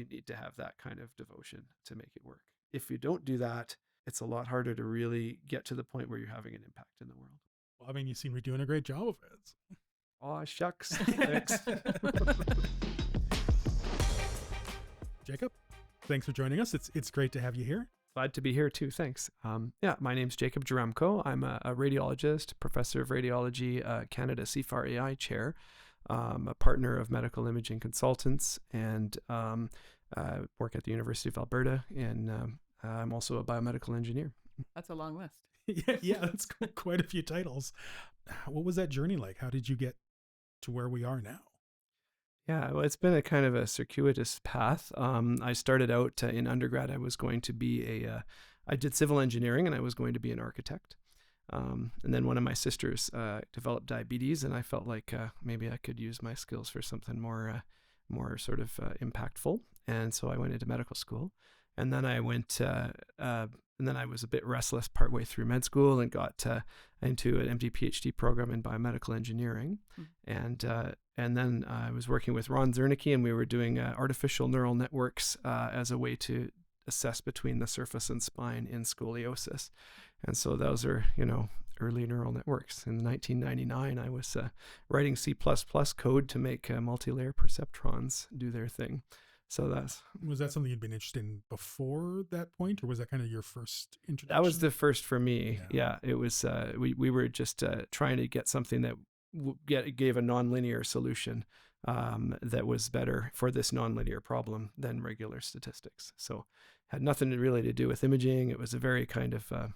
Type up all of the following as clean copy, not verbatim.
you need to have that kind of devotion to make it work. If you don't do that, it's a lot harder to really get to the point where you're having an impact in the world. Well, I mean, you seem to be doing a great job of it. Aw, shucks. Thanks. Jacob, thanks for joining us. It's great to have you here. Glad to be here too. Thanks. My name's Jacob Jaremko. I'm a radiologist, professor of radiology, Canada CFAR AI chair, a partner of medical imaging consultants, and work at the University of Alberta. And I'm also a biomedical engineer. That's a long list. yeah, that's quite a few titles. What was that journey like? How did you get to where we are now? Yeah, well, it's been a kind of a circuitous path. I started out in undergrad. I was going to be I did civil engineering, and I was going to be an architect. And then one of my sisters developed diabetes, and I felt like maybe I could use my skills for something more sort of impactful. And so I went into medical school, and then I went. And then I was a bit restless partway through med school and got into an MD PhD program in biomedical engineering. And then I was working with Ron Zernike, and we were doing artificial neural networks as a way to assess between the surface and spine in scoliosis. And so those are, early neural networks. In 1999, I was writing C++ code to make multi-layer perceptrons do their thing. So was that something you'd been interested in before that point, or was that kind of your first introduction? That was the first for me. Yeah, it was. We were just trying to get something that gave a nonlinear solution that was better for this nonlinear problem than regular statistics. So had nothing really to do with imaging. It was a very kind of a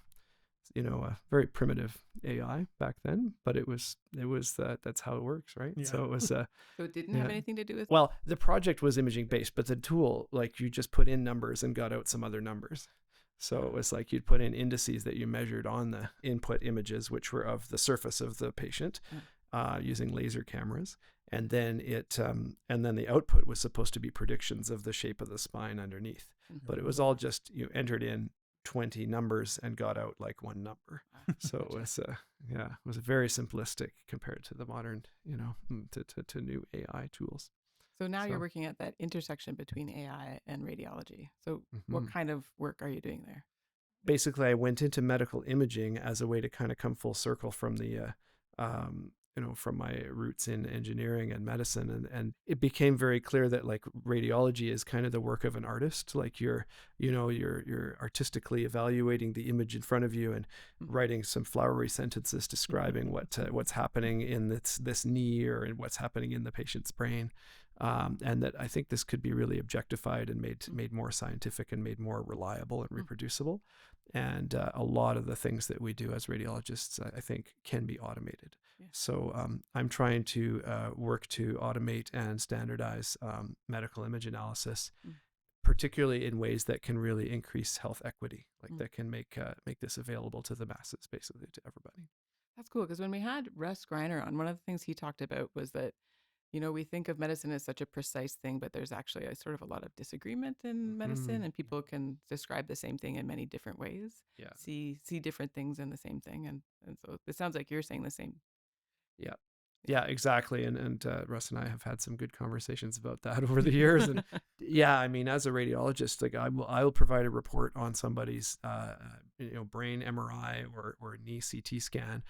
very primitive AI back then, but it was that's how it works, right? Yeah. So it was so it didn't have anything to do with well, the project was imaging based, but the tool, like, you just put in numbers and got out some other numbers. So it was like you'd put in indices that you measured on the input images, which were of the surface of the patient, using laser cameras, and then the output was supposed to be predictions of the shape of the spine underneath. Mm-hmm. But it was all just you entered in 20 numbers and got out like one number. So it was it was very simplistic compared to the modern, to new AI tools. So now you're working at that intersection between AI and radiology. So what kind of work are you doing there? Basically, I went into medical imaging as a way to kind of come full circle from the from my roots in engineering and medicine. And it became very clear that, like, radiology is kind of the work of an artist. Like you're artistically evaluating the image in front of you and writing some flowery sentences describing what's happening in this knee or what's happening in the patient's brain. And that I think this could be really objectified and made more scientific and made more reliable and reproducible. And a lot of the things that we do as radiologists, I think, can be automated. Yeah. So I'm trying to work to automate and standardize medical image analysis, particularly in ways that can really increase health equity, like that can make this available to the masses, basically to everybody. That's cool, because when we had Russ Greiner on, one of the things he talked about was that, we think of medicine as such a precise thing, but there's actually a sort of a lot of disagreement in medicine, and people can describe the same thing in many different ways. Yeah. See different things in the same thing, and so it sounds like you're saying the same. Yeah, exactly. And Russ and I have had some good conversations about that over the years. And yeah, I mean, as a radiologist, like I will provide a report on somebody's brain MRI or knee CT scan.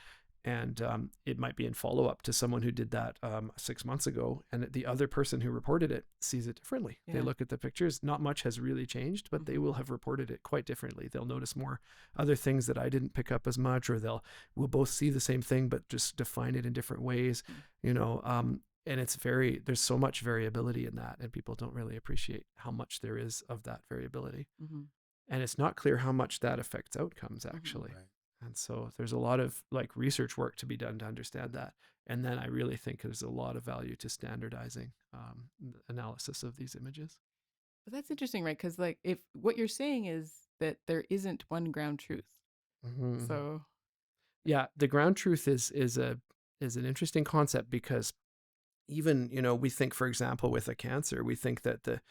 And it might be in follow-up to someone who did that 6 months ago, and the other person who reported it sees it differently. Yeah. They look at the pictures. Not much has really changed, but they will have reported it quite differently. They'll notice more other things that I didn't pick up as much, or we'll both see the same thing, but just define it in different ways. And there's so much variability in that, and people don't really appreciate how much there is of that variability. Mm-hmm. And it's not clear how much that affects outcomes, actually. Right. And so there's a lot of research work to be done to understand that. And then I really think there's a lot of value to standardizing analysis of these images. But that's interesting, right? Because if what you're saying is that there isn't one ground truth. Mm-hmm. So yeah, the ground truth is an interesting concept, because even, we think, for example, with a cancer, we think that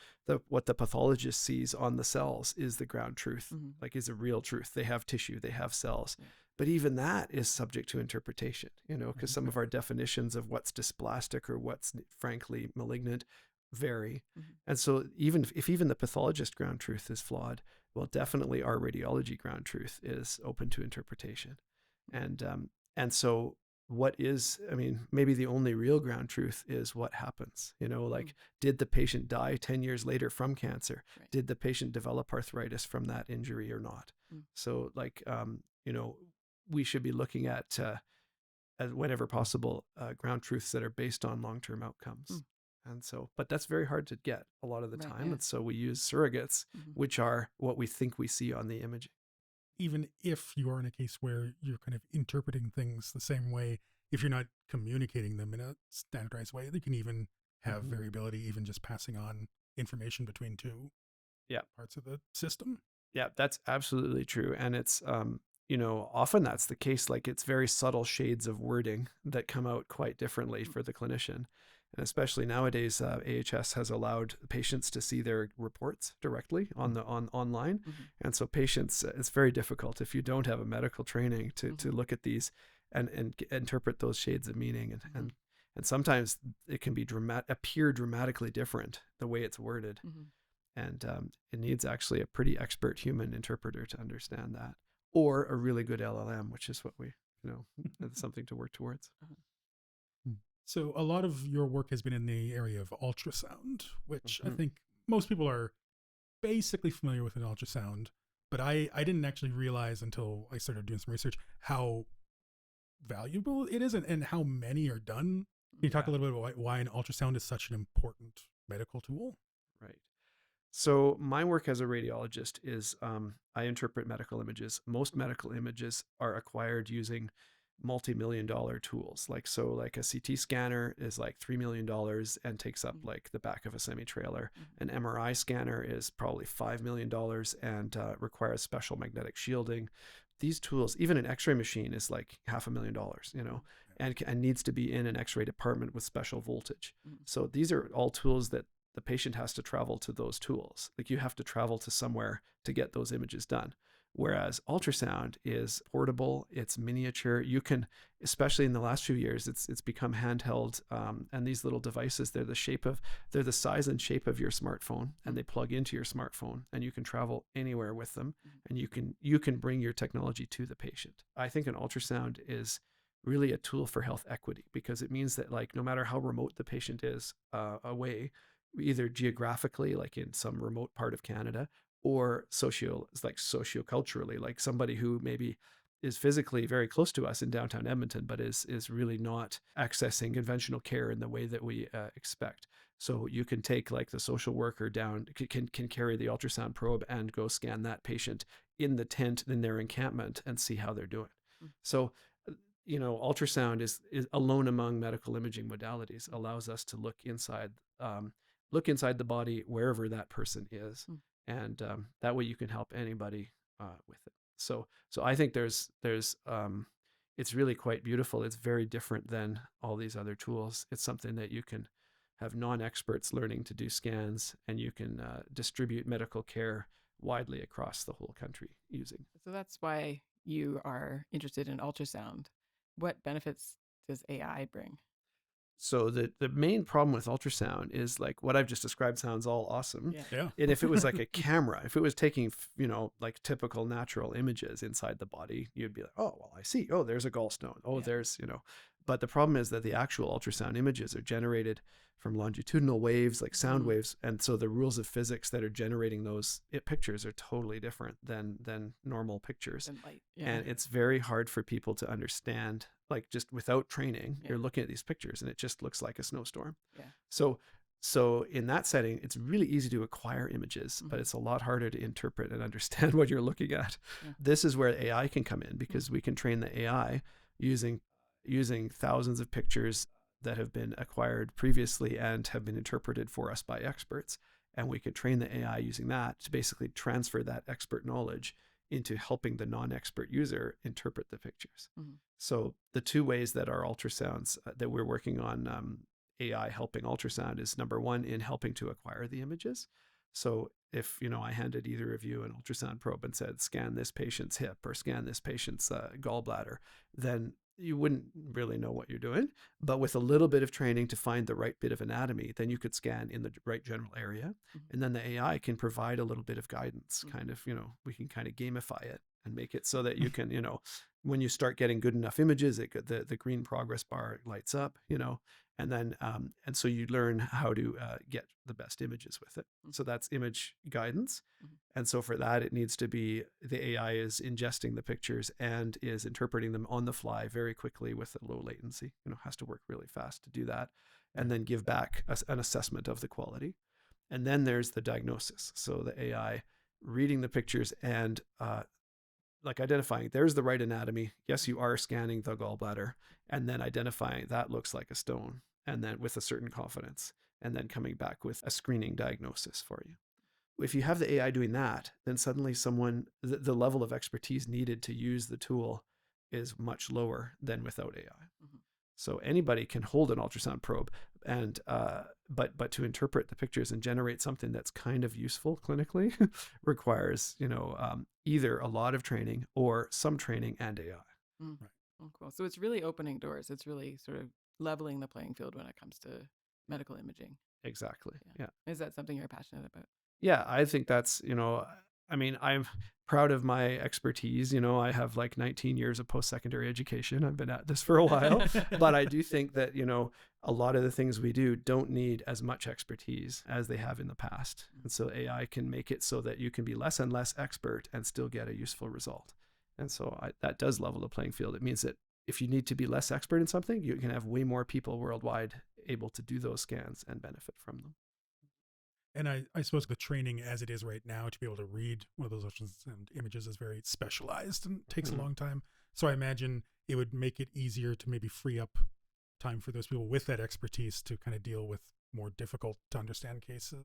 what the pathologist sees on the cells is the ground truth, is a real truth. They have tissue, they have cells. Yeah. But even that is subject to interpretation, because some of our definitions of what's dysplastic or what's frankly malignant vary. Mm-hmm. And so if even the pathologist ground truth is flawed, well, definitely our radiology ground truth is open to interpretation. And so what is, I mean, maybe the only real ground truth is what happens, like, did the patient die 10 years later from cancer? Right. Did the patient develop arthritis from that injury or not? So like, we should be looking at, whenever possible, ground truths that are based on long-term outcomes. And so, but that's very hard to get a lot of the Right, time. yeah. And so we use surrogates, which are what we think we see on the imaging. Even if you are in a case where you're kind of interpreting things the same way, if you're not communicating them in a standardized way, they can even have variability, even just passing on information between two parts of the system. Yeah, that's absolutely true. And it's, often that's the case. Like, it's very subtle shades of wording that come out quite differently for the clinician. And especially nowadays, AHS has allowed patients to see their reports directly online. And so patients, it's very difficult if you don't have a medical training to look at these and interpret those shades of meaning. And sometimes it can be appear dramatically different the way it's worded. And it needs actually a pretty expert human interpreter to understand that, or a really good LLM, which is what we, it's something to work towards. So a lot of your work has been in the area of ultrasound, which I think most people are basically familiar with an ultrasound, but I didn't actually realize until I started doing some research how valuable it is and how many are done. Can you talk a little bit about why an ultrasound is such an important medical tool? Right. So my work as a radiologist is, I interpret medical images. Most medical images are acquired using multi-million-dollar tools. Like a CT scanner is like $3 million and takes up like the back of a semi-trailer. An MRI scanner is probably $5 million and requires special magnetic shielding. These tools, even an X-ray machine is like $500,000, and needs to be in an X-ray department with special voltage. So these are all tools that the patient has to travel to those tools. Like, you have to travel to somewhere to get those images done. Whereas ultrasound is portable, it's miniature. You can, especially in the last few years, it's become handheld. And these little devices, they're the size and shape of your smartphone, and they plug into your smartphone, and you can travel anywhere with them, and you can bring your technology to the patient. I think an ultrasound is really a tool for health equity, because it means that, like, no matter how remote the patient is away, either geographically, like in some remote part of Canada, or socioculturally, like somebody who maybe is physically very close to us in downtown Edmonton, but is really not accessing conventional care in the way that we expect. So you can take, like, the social worker down, can carry the ultrasound probe and go scan that patient in the tent in their encampment and see how they're doing. So, ultrasound is alone among medical imaging modalities, allows us to look inside the body wherever that person is. And that way you can help anybody with it. So I think there's it's really quite beautiful. It's very different than all these other tools. It's something that you can have non-experts learning to do scans, and you can distribute medical care widely across the whole country using. So that's why you are interested in ultrasound. What benefits does AI bring? So the main problem with ultrasound is, like, what I've just described sounds all awesome. Yeah. And if it was like a camera, if it was taking, like typical natural images inside the body, you'd be like, oh, well, I see. Oh, there's a gallstone. Oh, there's, but the problem is that the actual ultrasound images are generated from longitudinal waves, like sound waves. And so the rules of physics that are generating those pictures are totally different than normal pictures. And light. And it's very hard for people to understand, like, just without training, you're looking at these pictures and it just looks like a snowstorm. So in that setting, it's really easy to acquire images, but it's a lot harder to interpret and understand what you're looking at. This is where AI can come in, because we can train the AI using thousands of pictures that have been acquired previously and have been interpreted for us by experts. And we can train the AI using that to basically transfer that expert knowledge into helping the non-expert user interpret the pictures. So the two ways that our ultrasounds that we're working on, AI helping ultrasound, is number one, in helping to acquire the images. So if, I handed either of you an ultrasound probe and said, scan this patient's hip or scan this patient's gallbladder, then you wouldn't really know what you're doing. But with a little bit of training to find the right bit of anatomy, then you could scan in the right general area. And then the AI can provide a little bit of guidance, kind of, we can kind of gamify it and make it so that you can, when you start getting good enough images, the green progress bar lights up, and then, and so you learn how to get the best images with it. So that's image guidance. And so for that, it needs to be the AI is ingesting the pictures and is interpreting them on the fly very quickly with a low latency. Has to work really fast to do that, and then give back an assessment of the quality. And then there's the diagnosis. So the AI reading the pictures and like identifying there's the right anatomy. Yes, you are scanning the gallbladder, and then identifying that looks like a stone, and then with a certain confidence, and then coming back with a screening diagnosis for you. If you have the AI doing that, then suddenly the level of expertise needed to use the tool is much lower than without AI. So anybody can hold an ultrasound probe, and but to interpret the pictures and generate something that's kind of useful clinically requires either a lot of training or some training and AI. Right. Oh, cool. So it's really opening doors. It's really sort of leveling the playing field when it comes to medical imaging. Exactly. Yeah. Is that something you're passionate about? Yeah, I think that's, I'm proud of my expertise. I have like 19 years of post-secondary education. I've been at this for a while, but I do think that, a lot of the things we do don't need as much expertise as they have in the past. And so AI can make it so that you can be less and less expert and still get a useful result. And so that does level the playing field. It means that if you need to be less expert in something, you can have way more people worldwide able to do those scans and benefit from them. And I suppose the training as it is right now to be able to read one of those ultrasound images is very specialized and takes a long time. So I imagine it would make it easier to maybe free up time for those people with that expertise to kind of deal with more difficult to understand cases.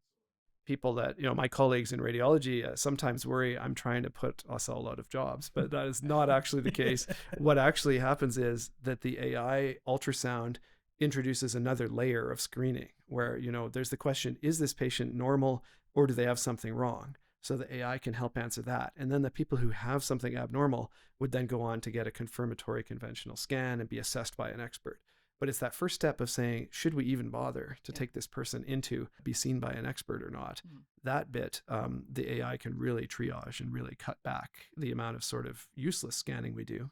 People that, my colleagues in radiology sometimes worry I'm trying to put us all out of jobs, but that is not actually the case. What actually happens is that the AI ultrasound introduces another layer of screening where, there's the question, is this patient normal or do they have something wrong? So the AI can help answer that. And then the people who have something abnormal would then go on to get a confirmatory conventional scan and be assessed by an expert. But it's that first step of saying, should we even bother to take this person into be seen by an expert or not? That bit, the AI can really triage and really cut back the amount of sort of useless scanning we do,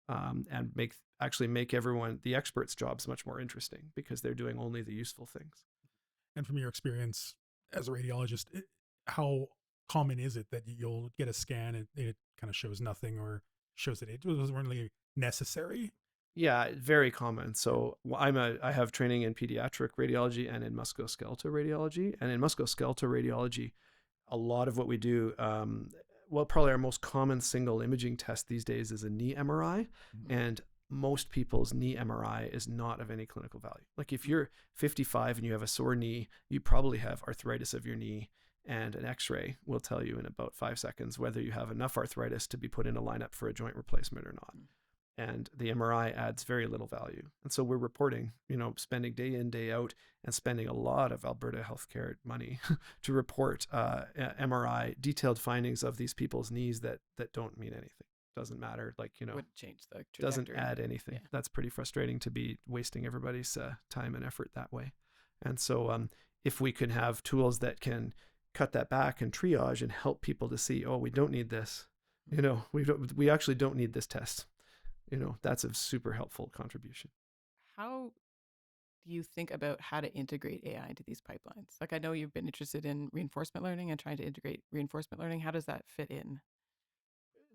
and make everyone, the experts' jobs much more interesting because they're doing only the useful things. And from your experience as a radiologist, how common is it that you'll get a scan and it kind of shows nothing or shows that it wasn't really necessary? Yeah, very common. So I have training in pediatric radiology and in musculoskeletal radiology. And in musculoskeletal radiology, a lot of what we do, probably our most common single imaging test these days is a knee MRI. And most people's knee MRI is not of any clinical value. Like if you're 55 and you have a sore knee, you probably have arthritis of your knee, and an x-ray will tell you in about 5 seconds whether you have enough arthritis to be put in a lineup for a joint replacement or not. And the MRI adds very little value. And so we're reporting, spending day in, day out, and spending a lot of Alberta healthcare money to report MRI detailed findings of these people's knees that don't mean anything. Doesn't matter. Wouldn't change the trajectory. Doesn't add anything. Yeah. That's pretty frustrating to be wasting everybody's time and effort that way. And so if we can have tools that can cut that back and triage and help people to see, we don't need this. We actually don't need this test. That's a super helpful contribution. How do you think about how to integrate AI into these pipelines? Like, I know you've been interested in reinforcement learning and trying to integrate reinforcement learning. How does that fit in?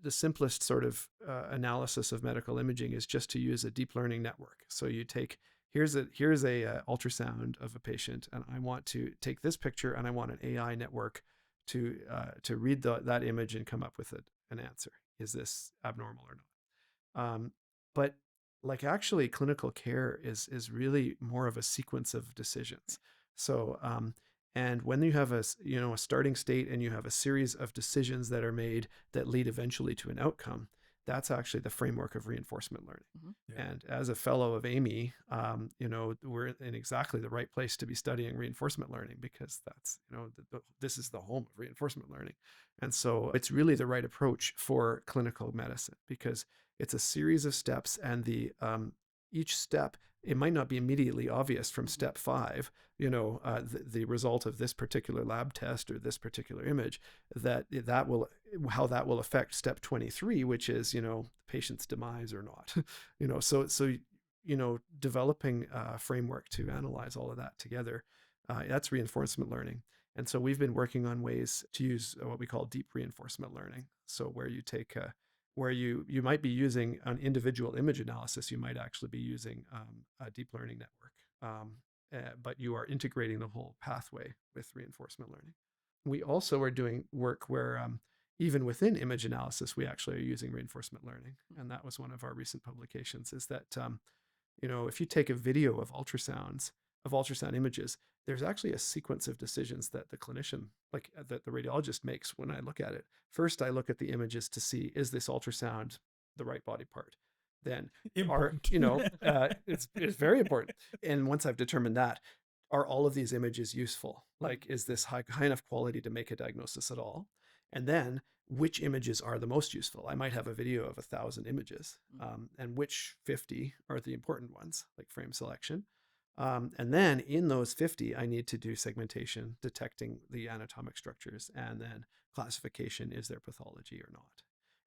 The simplest sort of analysis of medical imaging is just to use a deep learning network. So you take, here's a ultrasound of a patient, and I want to take this picture and I want an AI network to read that image and come up with an answer. Is this abnormal or not? But like actually clinical care is really more of a sequence of decisions. So, and when you have a starting state and you have a series of decisions that are made that lead eventually to an outcome, that's actually the framework of reinforcement learning. Yeah. And as a fellow of Amii, we're in exactly the right place to be studying reinforcement learning because that's, this is the home of reinforcement learning. And so it's really the right approach for clinical medicine because It's a series of steps, and each step, it might not be immediately obvious from step 5, the result of this particular lab test or this particular image, how that will affect step 23, which is, the patient's demise or not. So developing a framework to analyze all of that together, that's reinforcement learning. And so we've been working on ways to use what we call deep reinforcement learning. So where you take where you might be using an individual image analysis, you might actually be using a deep learning network, but you are integrating the whole pathway with reinforcement learning. We also are doing work where even within image analysis, we actually are using reinforcement learning. And that was one of our recent publications, is that, if you take a video of ultrasound images, there's actually a sequence of decisions that the clinician, that the radiologist makes when I look at it. First, I look at the images to see, is this ultrasound the right body part? Then, Important. it's very important. And once I've determined that, are all of these images useful? Like, is this high enough quality to make a diagnosis at all? And then, which images are the most useful? I might have a video of 1,000 images, and which 50 are the important ones, like frame selection. And then in those 50, I need to do segmentation, detecting the anatomic structures, and then classification, is there pathology or not?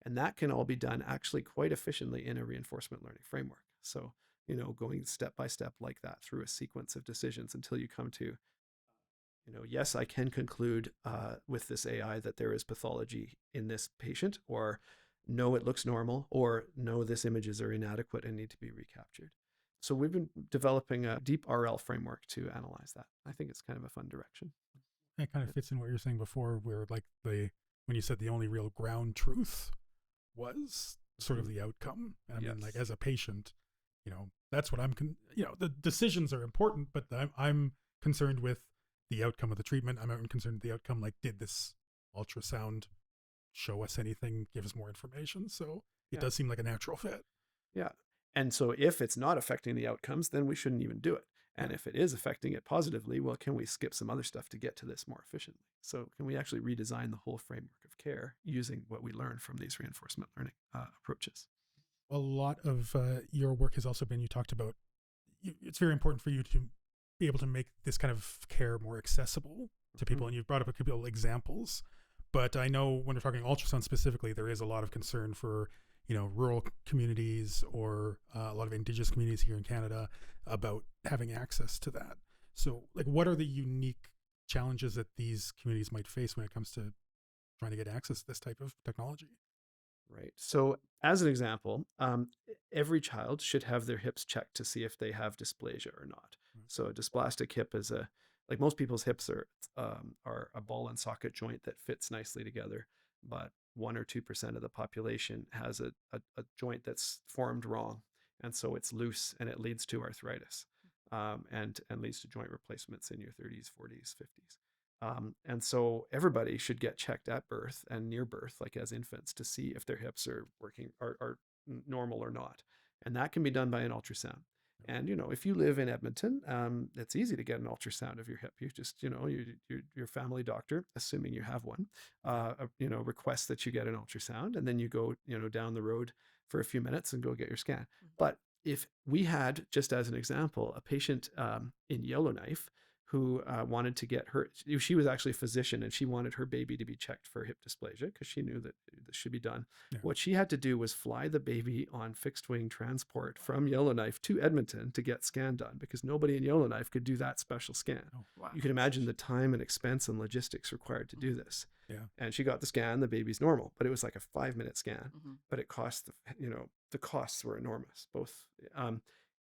And that can all be done actually quite efficiently in a reinforcement learning framework. So, going step by step like that through a sequence of decisions until you come to, yes, I can conclude with this AI that there is pathology in this patient, or no, it looks normal, or no, this images are inadequate and need to be recaptured. So we've been developing a deep RL framework to analyze that. I think it's kind of a fun direction. That kind of fits in what you were saying before, where when you said the only real ground truth was sort of the outcome. I mean, like, as a patient, that's what the decisions are important, but I'm concerned with the outcome of the treatment. I'm concerned with the outcome. Like, did this ultrasound show us anything, give us more information? So it does seem like a natural fit. Yeah. And so if it's not affecting the outcomes, then we shouldn't even do it. And if it is affecting it positively, well, can we skip some other stuff to get to this more efficiently? So can we actually redesign the whole framework of care using what we learn from these reinforcement learning approaches? A lot of your work has also been, you talked about, it's very important for you to be able to make this kind of care more accessible to people. And you've brought up a couple of examples. But I know when we're talking ultrasound specifically, there is a lot of concern for rural communities or a lot of Indigenous communities here in Canada about having access to that. So, like, what are the unique challenges that these communities might face when it comes to trying to get access to this type of technology? Right. So, as an example, every child should have their hips checked to see if they have dysplasia or not. So, a dysplastic hip is like most people's hips are a ball and socket joint that fits nicely together, but 1 or 2% of the population has a joint that's formed wrong, and so it's loose and it leads to arthritis, and leads to joint replacements in your 30s, 40s, 50s. And so everybody should get checked at birth and near birth, like as infants, to see if their hips are working, are normal or not. And that can be done by an ultrasound. And, if you live in Edmonton, it's easy to get an ultrasound of your hip. You just, your family doctor, assuming you have one, requests that you get an ultrasound, and then you go, down the road for a few minutes and go get your scan. But if we had, just as an example, a patient in Yellowknife who wanted to get she was actually a physician, and she wanted her baby to be checked for hip dysplasia because she knew that this should be done. Yeah. What she had to do was fly the baby on fixed wing transport from Yellowknife to Edmonton to get scan done, because nobody in Yellowknife could do that special scan. Oh, wow. You can imagine the time and expense and logistics required to do this. Yeah. And she got the scan, the baby's normal, but it was like a 5-minute scan, but it cost, the costs were enormous, both. And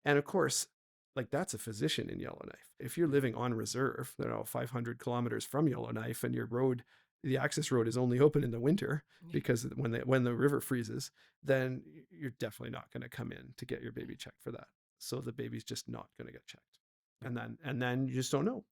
of course, like, that's a physician in Yellowknife. If you're living on reserve, 500 kilometers from Yellowknife, and your road, the access road is only open in the winter because when the river freezes, then you're definitely not going to come in to get your baby checked for that. So the baby's just not going to get checked. And then you just don't know.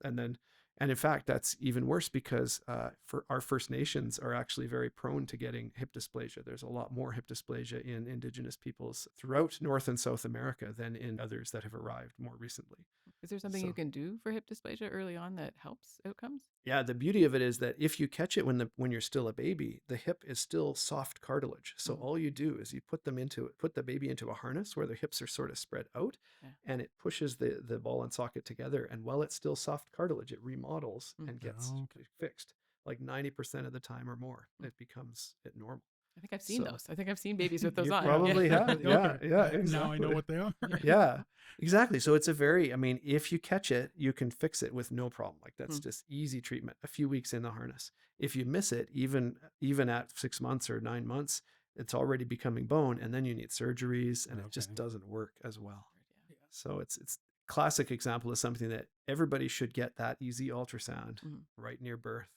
And in fact, that's even worse because for our First Nations are actually very prone to getting hip dysplasia. There's a lot more hip dysplasia in Indigenous peoples throughout North and South America than in others that have arrived more recently. Is there something So, you can do for hip dysplasia early on that helps outcomes? yeah, the beauty of it is that if you catch it when you're still a baby, the hip is still soft cartilage. So all you do is you put the baby into a harness where the hips are sort of spread out, Yeah. and it pushes the ball and socket together. And while it's still soft cartilage, it remodels and gets Okay. fixed. Like 90% of the time or more, it becomes normal. I think I've seen So those. I think I've seen babies with those you on. probably have. Yeah, Okay. yeah, Now I know exactly. what they are. Yeah, exactly. So it's I mean, if you catch it, you can fix it with no problem. Like that's just easy treatment, a few weeks in the harness. If you miss it, even at 6 months or 9 months, it's already becoming bone, and then you need surgeries, and it just Okay. doesn't work as well. Yeah. So it's classic example of something that everybody should get, that easy ultrasound right near birth.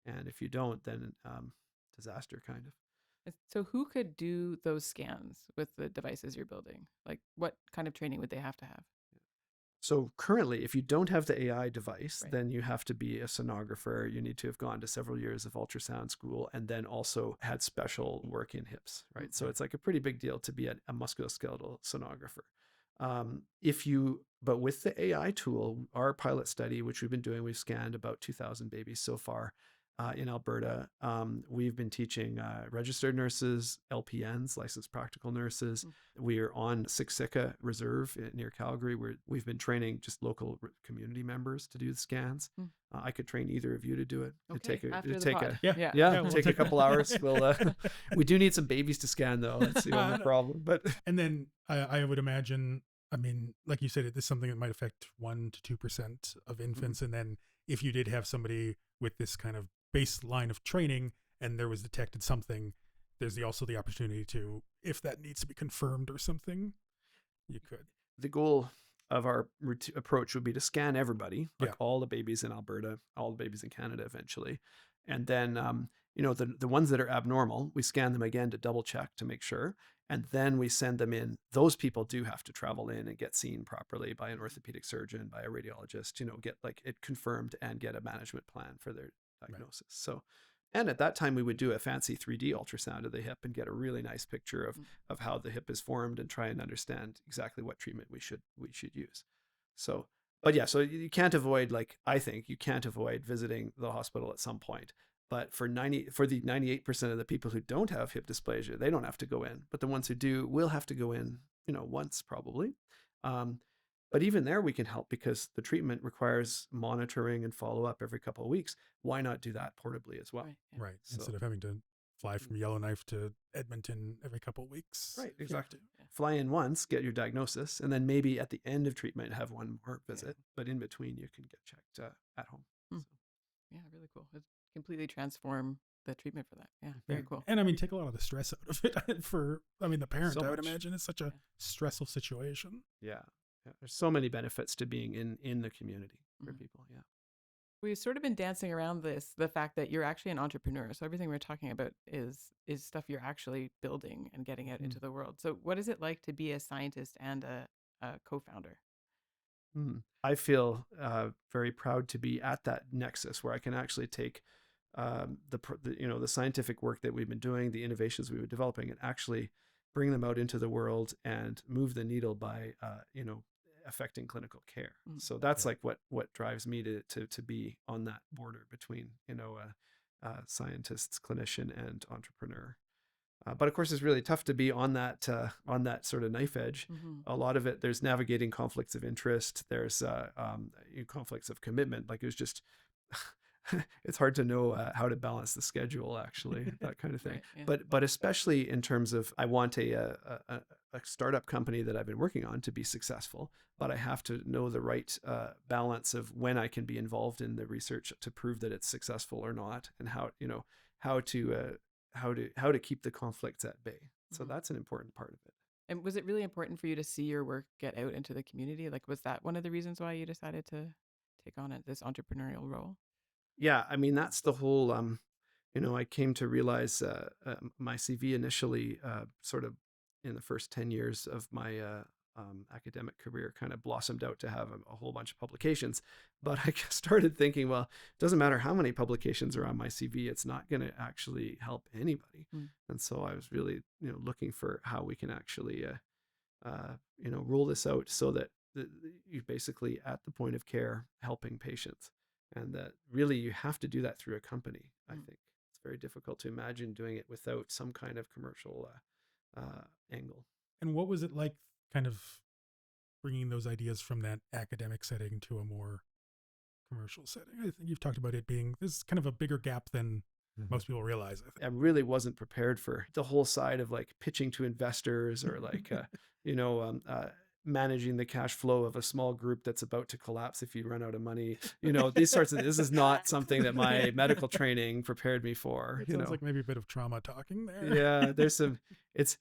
And if you don't, then disaster kind of. So who could do those scans with the devices you're building? Like what kind of training would they have to have? So currently, if you don't have the AI device, Right. then you have to be a sonographer. You need to have gone to several years of ultrasound school and then also had special work in hips, right? So it's like a pretty big deal to be a musculoskeletal sonographer. But with the AI tool, our pilot study, which we've been doing, we've scanned about 2,000 babies so far in Alberta. We've been teaching registered nurses, LPNs, licensed practical nurses. We're on Siksika Reserve near Calgary, where we've been training just local community members to do the scans. I could train either of you to do it. Okay, It'd take we'll take a couple hours. We do need some babies to scan though. That's the only problem. But and then I would imagine, I mean, like you said, it is something that might affect 1 to 2% of infants. And then if you did have somebody with this kind of baseline of training and there was detected something, there's also the opportunity to, if that needs to be confirmed or something, you could. The goal of our approach would be to scan everybody, like all the babies in Alberta, all the babies in Canada eventually. And then, the ones that are abnormal, we scan them again to double check to make sure. And then we send them in. Those people do have to travel in and get seen properly by an orthopedic surgeon, by a radiologist, get like it confirmed and get a management plan for their diagnosis. Right. So, and at that time, we would do a fancy 3D ultrasound of the hip and get a really nice picture of how the hip is formed and try and understand exactly what treatment we should use. So, but yeah, so you can't avoid, I think you can't avoid visiting the hospital at some point. But for the 98% of the people who don't have hip dysplasia, they don't have to go in. But the ones who do will have to go in, once probably. But even there, we can help because the treatment requires monitoring and follow-up every couple of weeks. Why not do that portably as well? Right. So, instead of having to fly from Yellowknife to Edmonton every couple of weeks. Right, exactly. Fly in once, get your diagnosis, and then maybe at the end of treatment have one more visit. But in between, you can get checked at home. So. Yeah, really cool. It's completely transform the treatment for that. Yeah, very cool. And I mean, take a lot of the stress out of it for, the parent, so I would imagine it's such a stressful situation. Yeah. There's so many benefits to being in the community for people. Yeah. We've sort of been dancing around the fact that you're actually an entrepreneur. So everything we're talking about is stuff you're actually building and getting out into the world. So what is it like to be a scientist and a co-founder? I feel very proud to be at that nexus where I can actually take the scientific work that we've been doing, the innovations we've been developing, and actually bring them out into the world and move the needle by affecting clinical care. So that's like what drives me to be on that border between scientist, clinician, and entrepreneur. But of course, it's really tough to be on that sort of knife edge. A lot of it, there's navigating conflicts of interest. There's conflicts of commitment. Like it was just, it's hard to know how to balance the schedule, actually, that kind of thing. Right, but especially in terms of, I want a startup company that I've been working on to be successful, but I have to know the right balance of when I can be involved in the research to prove that it's successful or not, and how to keep the conflicts at bay. So that's an important part of it. And was it really important for you to see your work get out into the community? Like, was that one of the reasons why you decided to take on this entrepreneurial role? Yeah, I mean, that's the whole, I came to realize my CV initially sort of in the first 10 years of my academic career kind of blossomed out to have a whole bunch of publications. But I started thinking, well, it doesn't matter how many publications are on my CV, it's not going to actually help anybody. And so I was really, looking for how we can actually, roll this out so that you're basically at the point of care helping patients, and that really you have to do that through a company. I think it's very difficult to imagine doing it without some kind of commercial angle. And what was it like, kind of bringing those ideas from that academic setting to a more commercial setting? I think you've talked about it being this kind of a bigger gap than most people realize, I think. I really wasn't prepared for the whole side of like pitching to investors or like, managing the cash flow of a small group that's about to collapse if you run out of money. These sorts of, this is not something that my medical training prepared me for. It sounds like maybe a bit of trauma talking there. Yeah, there's some, it's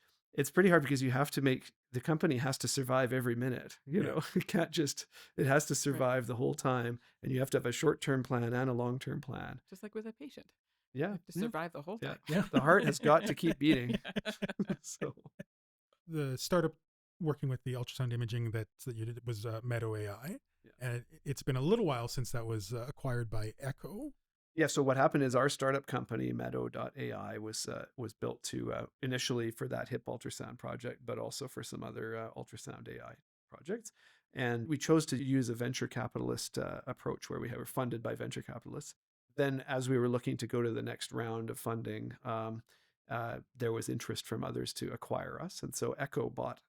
pretty hard because you have to make, the company has to survive every minute, it can't just, it has to survive the whole time, and you have to have a short-term plan and a long-term plan. Just like with a patient. Yeah. You have to survive the whole time. Yeah. The heart has got to keep beating. So the startup working with the ultrasound imaging that you did was Meadow AI. Yeah. And it's been a little while since that was acquired by Echo. Yeah, so what happened is our startup company, Meadow.ai, was built to initially for that hip ultrasound project, but also for some other ultrasound AI projects. And we chose to use a venture capitalist approach where we were funded by venture capitalists. Then as we were looking to go to the next round of funding, there was interest from others to acquire us. And so Echo bought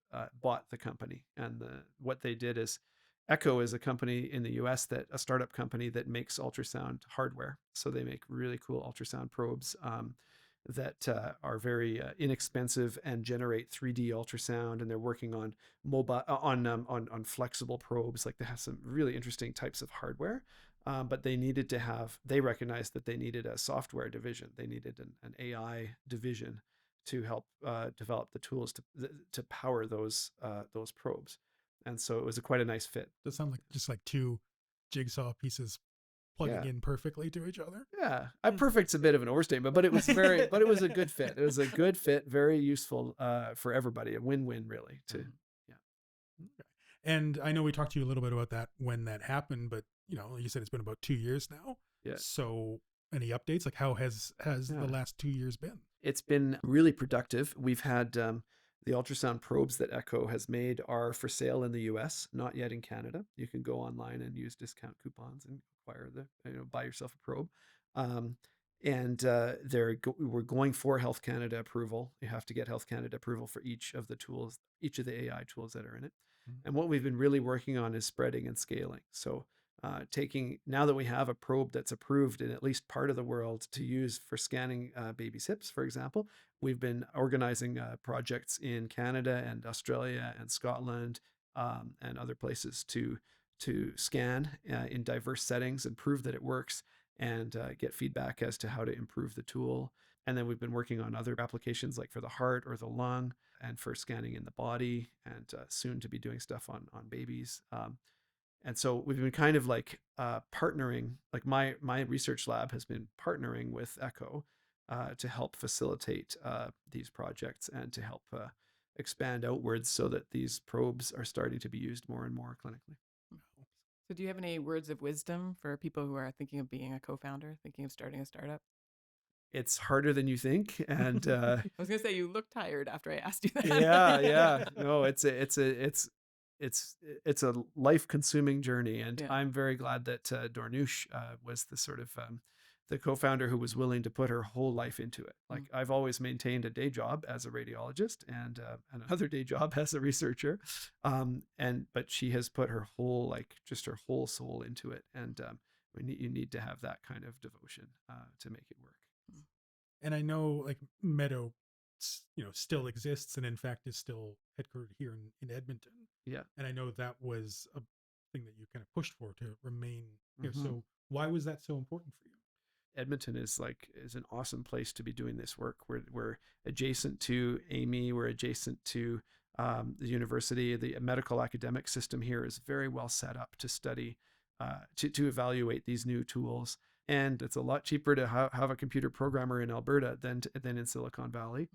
the company. And what they did is, Echo is a company in the US, a startup company that makes ultrasound hardware. So they make really cool ultrasound probes that are very inexpensive and generate 3D ultrasound. And they're working on mobile on flexible probes. Like they have some really interesting types of hardware. But they recognized that they needed a software division. They needed an AI division to help develop the tools to power those probes. And so it was quite a nice fit. Does sound like just like two jigsaw pieces plugging in perfectly to each other. Yeah, perfect's a bit of an overstatement, but it was it was a good fit. It was a good fit, very useful for everybody, a win-win really. Okay. And I know we talked to you a little bit about that when that happened, but you said it's been about 2 years now. Yeah. So any updates? Like how has the last 2 years been? It's been really productive. We've had the ultrasound probes that Echo has made are for sale in the US, not yet in Canada. You can go online and use discount coupons and acquire buy yourself a probe. We're going for Health Canada approval. You have to get Health Canada approval for each of the tools, each of the AI tools that are in it. And what we've been really working on is spreading and scaling. So now that we have a probe that's approved in at least part of the world to use for scanning babies' hips, for example, we've been organizing projects in Canada and Australia and Scotland and other places to scan in diverse settings and prove that it works and get feedback as to how to improve the tool. And then we've been working on other applications like for the heart or the lung and for scanning in the body, and soon to be doing stuff on babies. And so we've been kind of like partnering, like my research lab has been partnering with Echo to help facilitate these projects and to help expand outwards so that these probes are starting to be used more and more clinically. So do you have any words of wisdom for people who are thinking of being a co-founder, thinking of starting a startup? It's harder than you think, and I was gonna say you look tired after I asked you that. Yeah. No, it's a life-consuming journey, and I'm very glad that Dornoosh was the sort of the co-founder who was willing to put her whole life into it. Like I've always maintained a day job as a radiologist and another day job as a researcher, but she has put her whole her whole soul into it, and you need to have that kind of devotion to make it work. And I know like Meadow, still exists and in fact is still headquartered here in Edmonton. Yeah. And I know that was a thing that you kind of pushed for to remain here. So why was that so important for you? Edmonton is an awesome place to be doing this work. We're adjacent to Amii. We're adjacent to the university. The medical academic system here is very well set up to study, to evaluate these new tools. And it's a lot cheaper to have a computer programmer in Alberta than in Silicon Valley.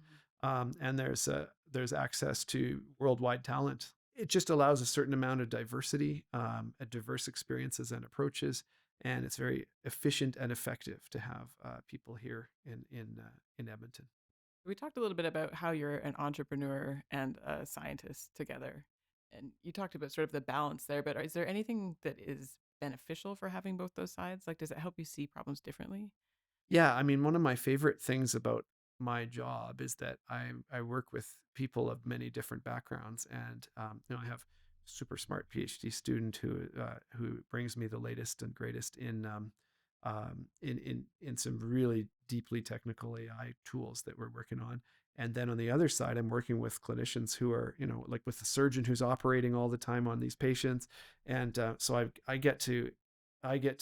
And there's access to worldwide talent. It just allows a certain amount of diversity, diverse experiences and approaches, and it's very efficient and effective to have people here in Edmonton. We talked a little bit about how you're an entrepreneur and a scientist together. And you talked about sort of the balance there, but is there anything that is beneficial for having both those sides? Like, does it help you see problems differently? Yeah, I mean, one of my favorite things about my job is that I work with people of many different backgrounds, and I have a super smart PhD student who brings me the latest and greatest in some really deeply technical AI tools that we're working on. And then on the other side, I'm working with clinicians who are, like with the surgeon who's operating all the time on these patients, and so I get to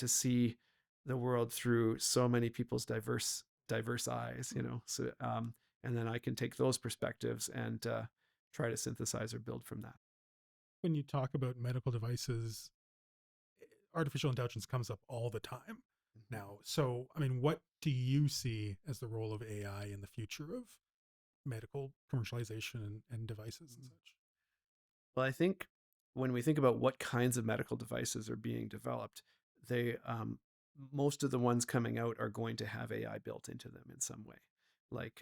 see the world through so many people's diverse eyes, so and then I can take those perspectives and try to synthesize or build from that. When you talk about medical devices, artificial intelligence comes up all the time Mhm. now. So, I mean, what do you see as the role of AI in the future of medical commercialization and devices and such? Well, I think when we think about what kinds of medical devices are being developed, they most of the ones coming out are going to have AI built into them in some way, like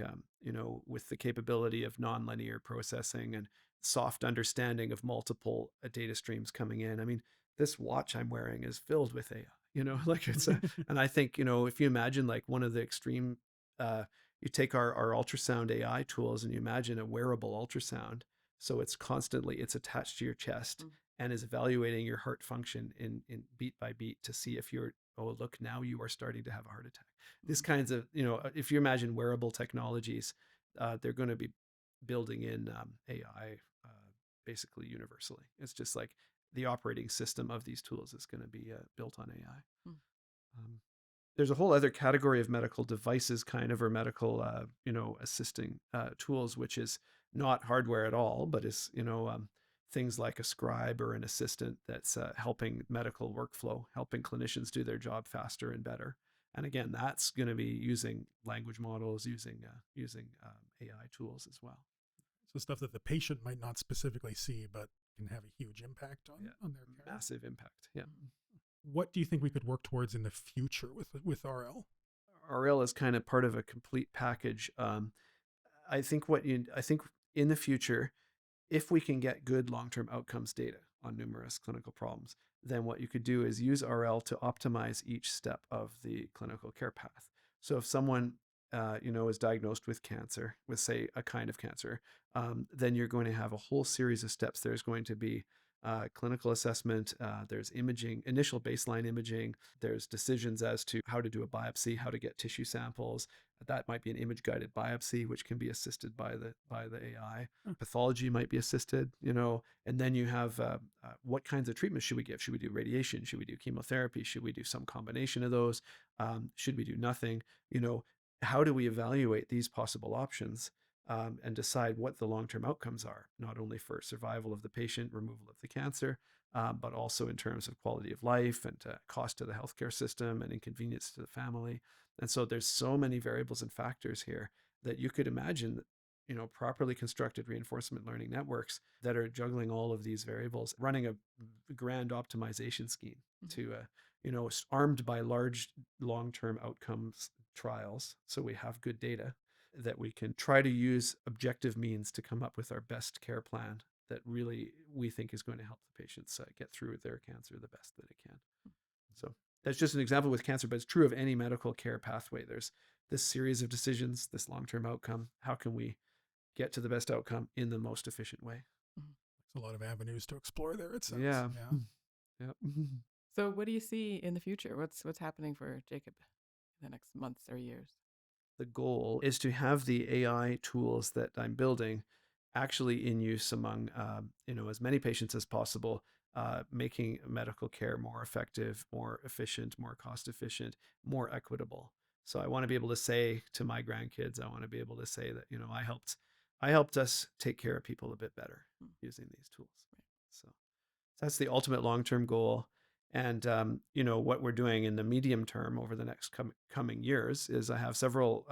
with the capability of nonlinear processing and soft understanding of multiple data streams coming in. I mean, this watch I'm wearing is filled with AI. Like and I think if you imagine like one of the extreme, uh, you take our ultrasound AI tools and you imagine a wearable ultrasound, so it's attached to your chest Mm. and is evaluating your heart function in beat by beat to see if oh, look, now you are starting to have a heart attack. This Mm. kinds of, if you imagine wearable technologies, they're going to be building in AI basically universally. It's just like the operating system of these tools is going to be built on AI. Mm. Um, there's a whole other category of medical devices kind of, or medical assisting tools, which is not hardware at all, but is things like a scribe or an assistant that's helping medical workflow, helping clinicians do their job faster and better. And again, that's going to be using language models, using AI tools as well. So, stuff that the patient might not specifically see, but can have a huge impact Yeah, on their care. massive impact. Yeah. Mm. What do you think we could work towards in the future with RL? RL is kind of part of a complete package. I think in the future, if we can get good long-term outcomes data on numerous clinical problems, then what you could do is use RL to optimize each step of the clinical care path. So if someone is diagnosed with cancer, with say a kind of cancer, then you're going to have a whole series of steps. There's going to be clinical assessment, there's imaging, initial baseline imaging, there's decisions as to how to do a biopsy, how to get tissue samples. That might be an image guided biopsy, which can be assisted by the AI. Pathology might be assisted, and then you have what kinds of treatments should we give? Should we do radiation? Should we do chemotherapy? Should we do some combination of those? Should we do nothing? How do we evaluate these possible options and decide what the long-term outcomes are, not only for survival of the patient, removal of the cancer, but also in terms of quality of life and cost to the healthcare system and inconvenience to the family. And so there's so many variables and factors here that you could imagine, properly constructed reinforcement learning networks that are juggling all of these variables, running a grand optimization scheme to, armed by large long-term outcomes trials. So we have good data that we can try to use objective means to come up with our best care plan that really we think is going to help the patients get through their cancer the best that it can. So that's just an example with cancer, but it's true of any medical care pathway. There's this series of decisions, this long-term outcome. How can we get to the best outcome in the most efficient way? Mhm. There's a lot of avenues to explore there, it sounds. Yeah. Yeah. Yeah. So, what do you see in the future? What's happening for Jacob in the next months or years? The goal is to have the AI tools that I'm building actually in use among as many patients as possible, making medical care more effective, more efficient, more cost efficient, more equitable. So I want to be able to say to my grandkids, I want to be able to say that I helped us take care of people a bit better Mm. using these tools. So that's the ultimate long-term goal. And what we're doing in the medium term over the next coming years is I have several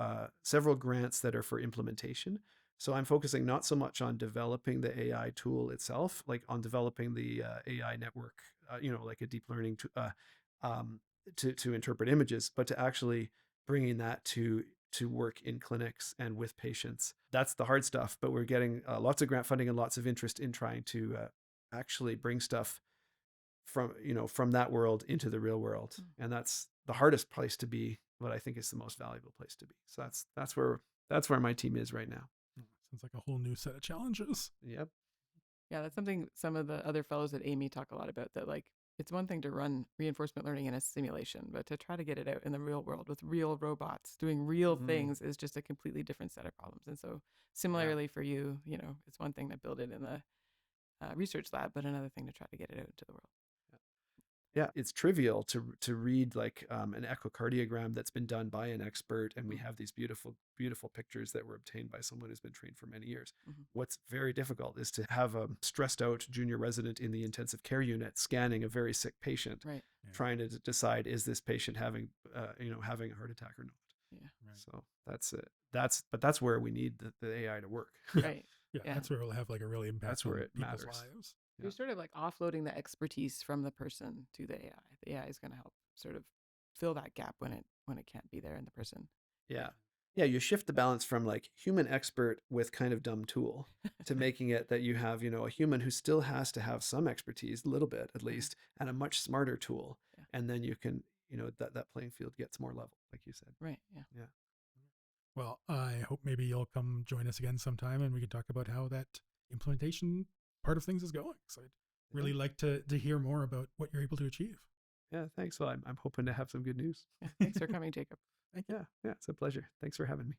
grants that are for implementation. So I'm focusing not so much on developing the AI tool itself, like on developing the AI network, like a deep learning to interpret images, but to actually bringing that to work in clinics and with patients. That's the hard stuff, but we're getting lots of grant funding and lots of interest in trying to actually bring stuff from that world into the real world. And that's the hardest place to be, but I think it's the most valuable place to be. So that's where my team is right now. Sounds like a whole new set of challenges. Yep. Yeah, that's something some of the other fellows at Amii talk a lot about, that like it's one thing to run reinforcement learning in a simulation, but to try to get it out in the real world with real robots doing real things is just a completely different set of problems. And so similarly for you, it's one thing to build it in the research lab, but another thing to try to get it out into the world. Yeah, it's trivial to read like an echocardiogram that's been done by an expert, and we have these beautiful, beautiful pictures that were obtained by someone who's been trained for many years. What's very difficult is to have a stressed out junior resident in the intensive care unit scanning a very sick patient, Right. trying to decide, is this patient having having a heart attack or not? Yeah. Right. So that's it. That's where we need the AI to work. Right. Yeah, that's where it'll have like a really impact That's where on it people's matters. lives. You're sort of like offloading the expertise from the person to the AI. The AI is going to help sort of fill that gap when it can't be there in the person. Yeah. Yeah, you shift the balance from like human expert with kind of dumb tool to making it that you have, a human who still has to have some expertise, a little bit at least, and a much smarter tool. Yeah. And then you can, that playing field gets more level, like you said. Right. Yeah. Yeah. Well, I hope maybe you'll come join us again sometime and we can talk about how that implementation part of things is going. So I'd really like to hear more about what you're able to achieve. Yeah, thanks. Well, I'm hoping to have some good news. Yeah. Thanks for coming, Jacob. Yeah, it's a pleasure. Thanks for having me.